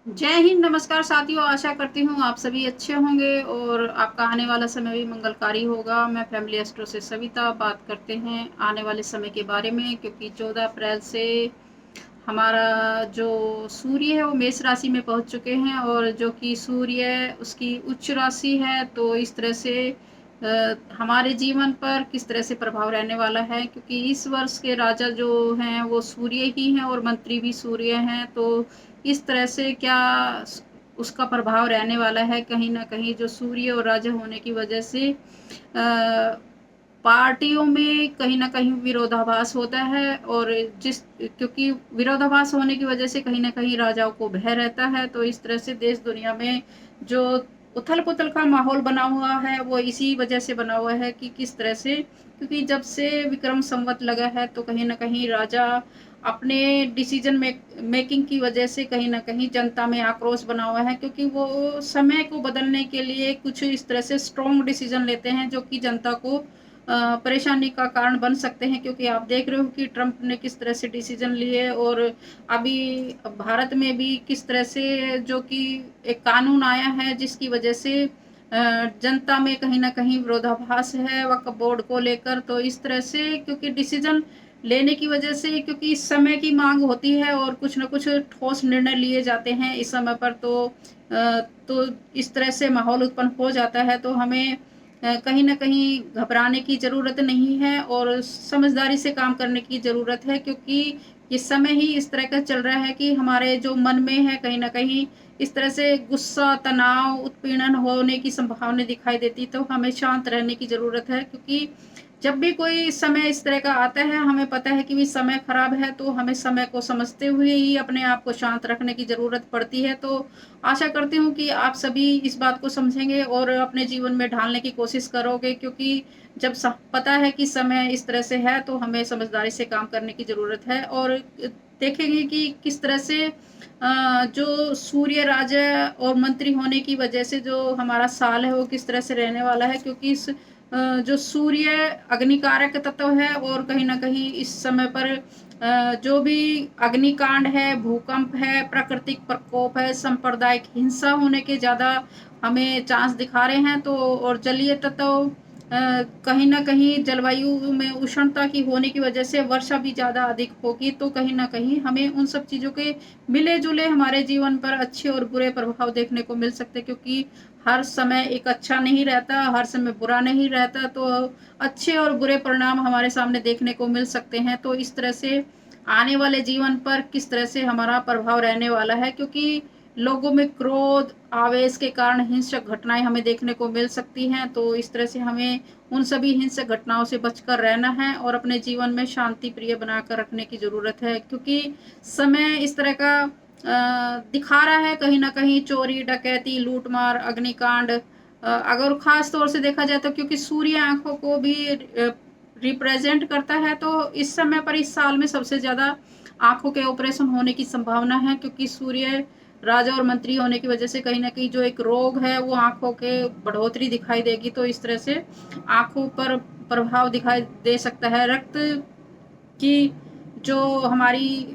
जय हिंद, नमस्कार साथियों। आशा करती हूँ आप सभी अच्छे होंगे और आपका आने वाला समय भी मंगलकारी होगा। मैं फैमिली एस्ट्रो से सविता बात करते हैं आने वाले समय के बारे में, क्योंकि 14 अप्रैल से हमारा जो सूर्य है वो मेष राशि में पहुंच चुके हैं, और जो कि सूर्य उसकी उच्च राशि है, तो इस तरह से हमारे जीवन पर किस तरह से प्रभाव रहने वाला है। क्योंकि इस वर्ष के राजा जो हैं वो सूर्य ही हैं और मंत्री भी सूर्य हैं, तो इस तरह से क्या उसका प्रभाव रहने वाला है। कहीं ना कहीं जो सूर्य और राजा होने की वजह से पार्टियों में कहीं न कहीं विरोधाभास होता है, और जिस क्योंकि विरोधाभास होने की वजह से कहीं न कहीं राजाओं को भय रहता है। तो इस तरह से देश दुनिया में जो उथल-पुथल का माहौल बना हुआ है, वो इसी वजह से बना हुआ है कि किस तरह से, क्योंकि जब से विक्रम संवत लगा है, तो कहीं न कहीं राजा अपने डिसीजन मेकिंग की वजह से कहीं न कहीं जनता में आक्रोश बना हुआ है, क्योंकि वो समय को बदलने के लिए कुछ इस तरह से स्ट्रॉन्ग डिसीजन लेते हैं, जो कि जनता को परेशानी का कारण बन सकते हैं। क्योंकि आप देख रहे हो कि ट्रंप ने किस तरह से डिसीजन लिए, और अभी भारत में भी किस तरह से जो कि एक कानून आया है, जिसकी वजह से जनता में कहीं ना कहीं विरोधाभास है वक्फ बोर्ड को लेकर। तो इस तरह से क्योंकि डिसीजन लेने की वजह से, क्योंकि इस समय की मांग होती है और कुछ न कुछ ठोस निर्णय लिए जाते हैं इस समय पर, तो इस तरह से माहौल उत्पन्न हो जाता है। तो हमें कहीं न कहीं घबराने की ज़रूरत नहीं है और समझदारी से काम करने की ज़रूरत है, क्योंकि ये समय ही इस तरह का चल रहा है कि हमारे जो मन में है कहीं न कहीं इस तरह से गुस्सा, तनाव, उत्पीड़न होने की संभावना दिखाई देती। तो हमें शांत रहने की ज़रूरत है, क्योंकि जब भी कोई समय इस तरह का आता है, हमें पता है कि भी समय खराब है, तो हमें समय को समझते हुए ही अपने आप को शांत रखने की ज़रूरत पड़ती है। तो आशा करती हूँ कि आप सभी इस बात को समझेंगे और अपने जीवन में ढालने की कोशिश करोगे, क्योंकि जब पता है कि समय इस तरह से है, तो हमें समझदारी से काम करने की ज़रूरत है। और देखेंगे कि किस तरह से जो सूर्य राजा और मंत्री होने की वजह से जो हमारा साल है वो किस तरह से रहने वाला है, क्योंकि इस जो सूर्य अग्निकारक तत्व है, और कहीं ना कहीं इस समय पर जो भी अग्निकांड है, भूकंप है, प्राकृतिक प्रकोप है, सांप्रदायिक हिंसा होने के ज़्यादा हमें चांस दिखा रहे हैं। तो और जलीय तत्व कहीं न कहीं जलवायु में उष्णता की होने की वजह से वर्षा भी ज़्यादा अधिक होगी, तो कहीं न कहीं हमें उन सब चीज़ों के मिले-जुले हमारे जीवन पर अच्छे और बुरे प्रभाव देखने को मिल सकते हैं, क्योंकि हर समय एक अच्छा नहीं रहता, हर समय बुरा नहीं रहता, तो अच्छे और बुरे परिणाम हमारे सामने देखने को मिल सकते हैं। तो इस तरह से आने वाले जीवन पर किस तरह से हमारा प्रभाव रहने वाला है, क्योंकि लोगों में क्रोध, आवेश के कारण हिंसक घटनाएँ हमें देखने को मिल सकती हैं। तो इस तरह से हमें उन सभी हिंसक घटनाओं से बचकर रहना है और अपने जीवन में शांति प्रिय बनाकर रखने की ज़रूरत है, क्योंकि समय इस तरह का दिखा रहा है कहीं न कहीं चोरी, डकैती, लूट-मार, अग्निकांड। अगर ख़ास तौर से देखा जाए, तो क्योंकि सूर्य आँखों को भी रिप्रेज़ेंट करता है, तो इस समय पर इस साल में सबसे ज़्यादा आँखों के ऑपरेशन होने की संभावना है, क्योंकि सूर्य राजा और मंत्री होने की वजह से कहीं न कहीं जो एक रोग है वो आँखों के बढ़ोतरी दिखाई देगी। तो इस तरह से आँखों पर प्रभाव दिखाई दे सकता है। रक्त की जो हमारी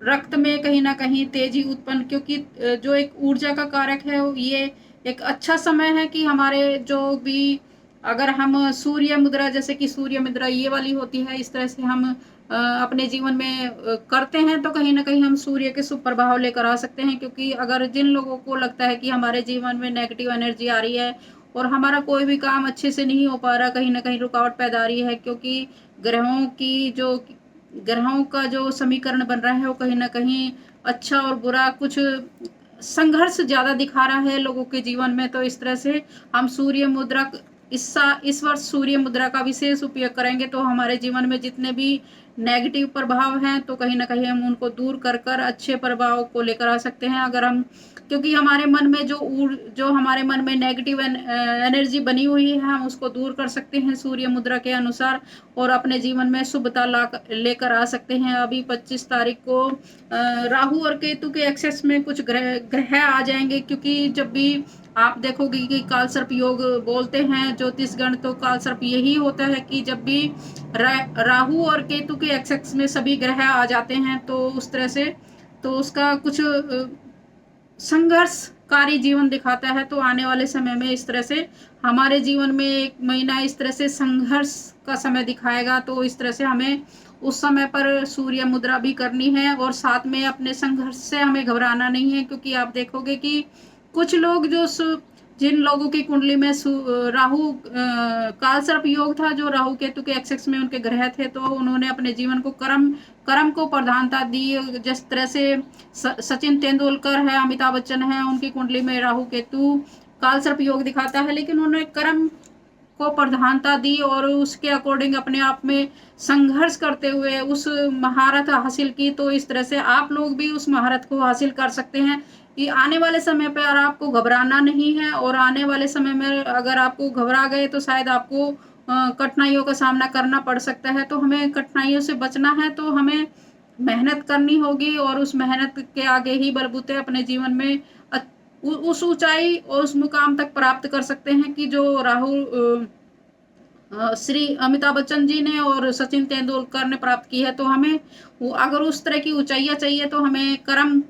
रक्त में कहीं न कहीं तेज़ी उत्पन्न, क्योंकि जो एक ऊर्जा का कारक है, ये एक अच्छा समय है कि हमारे जो भी, अगर हम सूर्य मुद्रा, जैसे कि सूर्य मुद्रा ये वाली होती है, इस तरह से हम अपने जीवन में करते हैं, तो कहीं न कहीं हम सूर्य के शुभ प्रभाव लेकर आ सकते हैं। क्योंकि अगर जिन लोगों को लगता है कि हमारे जीवन में नेगेटिव एनर्जी आ रही है और हमारा कोई भी काम अच्छे से नहीं हो पा रहा, कहीं न कहीं रुकावट पैदा आ रही है, क्योंकि ग्रहों की जो ग्रहों का जो समीकरण बन रहा है वो कहीं न कहीं अच्छा और बुरा कुछ संघर्ष ज़्यादा दिखा रहा है लोगों के जीवन में। तो इस तरह से हम सूर्य मुद्रा इस वर्ष सूर्य मुद्रा का विशेष उपयोग करेंगे, तो हमारे जीवन में जितने भी नेगेटिव प्रभाव हैं, तो कहीं न कहीं हम उनको दूर कर अच्छे प्रभाव को लेकर आ सकते हैं। अगर हम, क्योंकि हमारे मन में जो हमारे मन में नेगेटिव एनर्जी बनी हुई है, हम उसको दूर कर सकते हैं सूर्य मुद्रा के अनुसार, और अपने जीवन में शुभता लेकर आ सकते हैं। अभी 25 तारीख को राहु और केतु के एक्सेस में कुछ ग्रह आ जाएंगे, क्योंकि जब भी आप देखोगे कि काल सर्प योग बोलते हैं ज्योतिषगण, तो काल सर्प यही होता है कि जब भी राहु और केतु के एक्सेस में सभी ग्रह आ जाते हैं, तो उस तरह से तो उसका कुछ संघर्षकारी जीवन दिखाता है। तो आने वाले समय में इस तरह से हमारे जीवन में 1 महीना इस तरह से संघर्ष का समय दिखाएगा। तो इस तरह से हमें उस समय पर सूर्य मुद्रा भी करनी है और साथ में अपने संघर्ष से हमें घबराना नहीं है, क्योंकि आप देखोगे कि कुछ लोग जिन लोगों की कुंडली में राहु काल सर्प योग था, जो राहु केतु के एक्सेस में उनके ग्रह थे, तो उन्होंने अपने जीवन को कर्म कर्म को प्रधानता दी। जिस तरह से सचिन तेंदुलकर है, अमिताभ बच्चन है, उनकी कुंडली में राहु केतु काल सर्प योग दिखाता है, लेकिन उन्होंने कर्म को प्रधानता दी और उसके अकॉर्डिंग अपने आप में संघर्ष करते हुए उस महारत हासिल की। तो इस तरह से आप लोग भी उस महारत को हासिल कर सकते हैं कि आने वाले समय पर आपको घबराना नहीं है। और आने वाले समय में अगर आपको घबरा गए तो शायद आपको कठिनाइयों का सामना करना पड़ सकता है। तो हमें कठिनाइयों से बचना है, तो हमें मेहनत करनी होगी और उस मेहनत के आगे ही बलबूते अपने जीवन में उस ऊंचाई और उस मुकाम तक प्राप्त कर सकते हैं कि जो श्री अमिताभ बच्चन जी ने और सचिन तेंदुलकर ने प्राप्त की है। तो हमें अगर उस तरह की ऊंचाइयां चाहिए तो हमें कर्म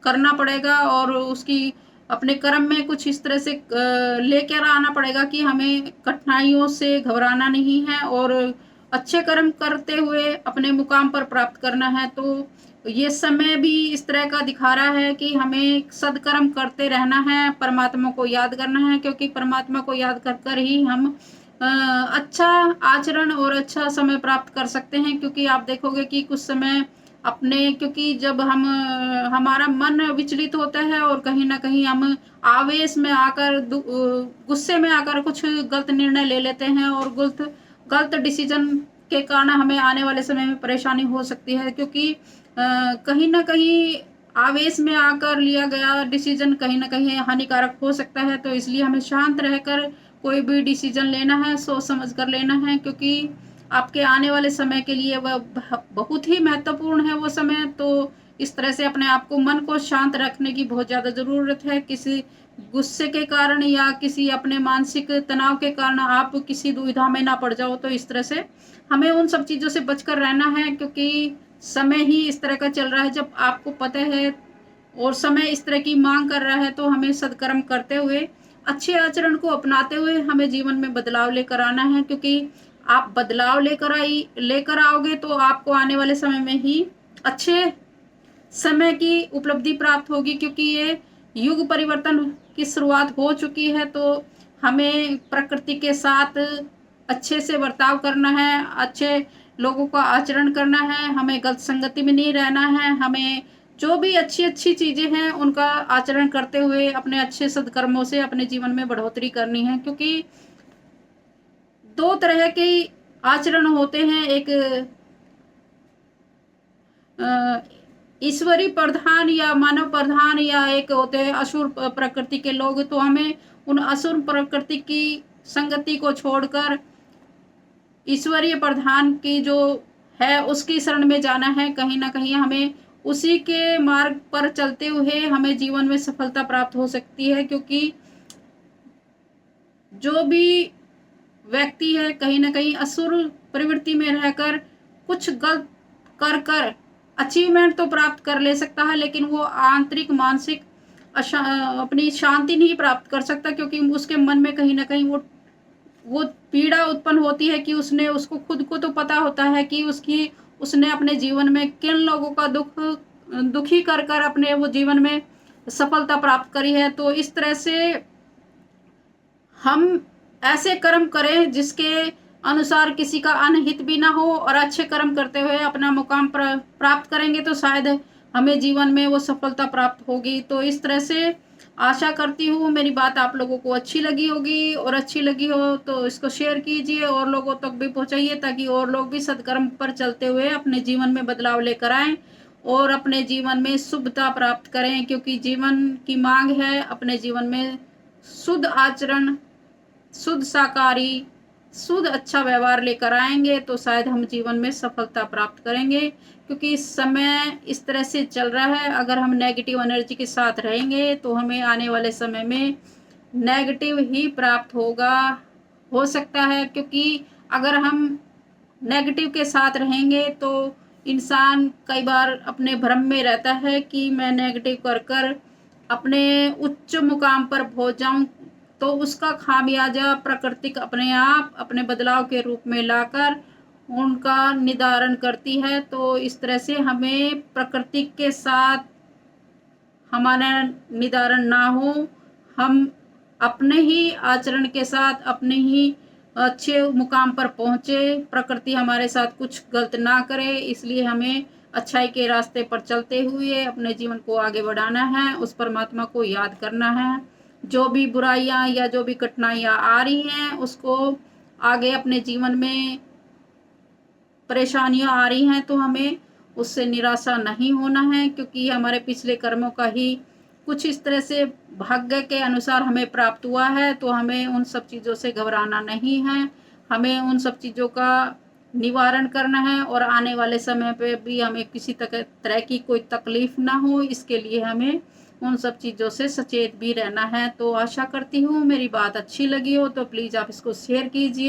करना पड़ेगा और उसकी अपने कर्म में कुछ इस तरह से लेकर आना पड़ेगा कि हमें कठिनाइयों से घबराना नहीं है और अच्छे कर्म करते हुए अपने मुकाम पर प्राप्त करना है। तो ये समय भी इस तरह का दिखा रहा है कि हमें सदकर्म करते रहना है, परमात्मा को याद करना है, क्योंकि परमात्मा को याद कर कर ही हम अच्छा आचरण और अच्छा समय प्राप्त कर सकते हैं। क्योंकि आप देखोगे कि कुछ समय अपने, क्योंकि जब हमारा मन विचलित होता है और कहीं ना कहीं हम आवेश में आकर गुस्से में आकर कुछ गलत निर्णय ले लेते हैं और गलत गलत डिसीजन के कारण हमें आने वाले समय में परेशानी हो सकती है। क्योंकि कहीं ना कहीं आवेश में आकर लिया गया डिसीजन कहीं ना कहीं हानिकारक हो सकता है। तो इसलिए हमें शांत रहकर कोई भी डिसीजन लेना है, सोच समझ कर लेना है, क्योंकि आपके आने वाले समय के लिए वह बहुत ही महत्वपूर्ण है वो समय। तो इस तरह से अपने आप को, मन को शांत रखने की बहुत ज़्यादा ज़रूरत है। किसी गुस्से के कारण या किसी अपने मानसिक तनाव के कारण आप किसी दुविधा में ना पड़ जाओ। तो इस तरह से हमें उन सब चीज़ों से बचकर रहना है, क्योंकि समय ही इस तरह का चल रहा है, जब आपको पता है और समय इस तरह की मांग कर रहा है। तो हमें सदकर्म करते हुए, अच्छे आचरण को अपनाते हुए हमें जीवन में बदलाव लेकर आना है, क्योंकि आप बदलाव लेकर आओगे तो आपको आने वाले समय में ही अच्छे समय की उपलब्धि प्राप्त होगी। क्योंकि ये युग परिवर्तन की शुरुआत हो चुकी है। तो हमें प्रकृति के साथ अच्छे से बर्ताव करना है, अच्छे लोगों का आचरण करना है, हमें गलत संगति में नहीं रहना है। हमें जो भी अच्छी अच्छी चीज़ें हैं उनका आचरण करते हुए अपने अच्छे सद्कर्मों से अपने जीवन में बढ़ोतरी करनी है। क्योंकि 2 तरह के आचरण होते हैं, एक ईश्वरी प्रधान या मानव प्रधान, या एक होते हैं असुर प्रकृति के लोग। तो हमें उन असुर प्रकृति की संगति को छोड़कर ईश्वरीय प्रधान की जो है उसकी शरण में जाना है। कहीं ना कहीं हमें उसी के मार्ग पर चलते हुए हमें जीवन में सफलता प्राप्त हो सकती है। क्योंकि जो भी व्यक्ति है कहीं ना कहीं असुर प्रवृत्ति में रहकर कुछ गलत कर अचीवमेंट तो प्राप्त कर ले सकता है, लेकिन वो आंतरिक मानसिक अपनी शांति नहीं प्राप्त कर सकता। क्योंकि उसके मन में कहीं ना कहीं वो पीड़ा उत्पन्न होती है कि उसको खुद को तो पता होता है कि उसने अपने जीवन में किन लोगों का दुखी कर अपने वो जीवन में सफलता प्राप्त करी है। तो इस तरह से हम ऐसे कर्म करें जिसके अनुसार किसी का अनहित भी ना हो, और अच्छे कर्म करते हुए अपना मुकाम प्राप्त करेंगे तो शायद हमें जीवन में वो सफलता प्राप्त होगी। तो इस तरह से आशा करती हूँ मेरी बात आप लोगों को अच्छी लगी होगी, और अच्छी लगी हो तो इसको शेयर कीजिए और लोगों तक भी पहुँचाइए, ताकि और लोग भी सदकर्म पर चलते हुए अपने जीवन में बदलाव लेकर आएँ और अपने जीवन में शुभता प्राप्त करें। क्योंकि जीवन की मांग है अपने जीवन में शुद्ध आचरण, शुद्ध शाकाहारी, शुद्ध अच्छा व्यवहार लेकर आएंगे तो शायद हम जीवन में सफलता प्राप्त करेंगे। क्योंकि समय इस तरह से चल रहा है, अगर हम नेगेटिव एनर्जी के साथ रहेंगे तो हमें आने वाले समय में नेगेटिव ही प्राप्त हो सकता है। क्योंकि अगर हम नेगेटिव के साथ रहेंगे तो इंसान कई बार अपने भ्रम में रहता है कि मैं नेगेटिव कर कर अपने उच्च मुकाम पर पहुंच जाऊं, तो उसका खामियाजा प्राकृतिक अपने आप अपने बदलाव के रूप में लाकर उनका निदारण करती है। तो इस तरह से हमें प्रकृति के साथ हमारा निदारण ना हो, हम अपने ही आचरण के साथ अपने ही अच्छे मुकाम पर पहुंचे, प्रकृति हमारे साथ कुछ गलत ना करे। इसलिए हमें अच्छाई के रास्ते पर चलते हुए अपने जीवन को आगे बढ़ाना है, उस परमात्मा को याद करना है। जो भी बुराइयां या जो भी कठिनाइयां आ रही हैं उसको आगे अपने जीवन में परेशानियां आ रही हैं तो हमें उससे निराशा नहीं होना है, क्योंकि हमारे पिछले कर्मों का ही कुछ इस तरह से भाग्य के अनुसार हमें प्राप्त हुआ है। तो हमें उन सब चीज़ों से घबराना नहीं है, हमें उन सब चीज़ों का निवारण करना है और आने वाले समय पे भी हमें किसी तरह की कोई तकलीफ ना हो, इसके लिए हमें उन सब चीज़ों से सचेत भी रहना है। तो आशा करती हूँ मेरी बात अच्छी लगी हो तो प्लीज़ आप इसको शेयर कीजिए।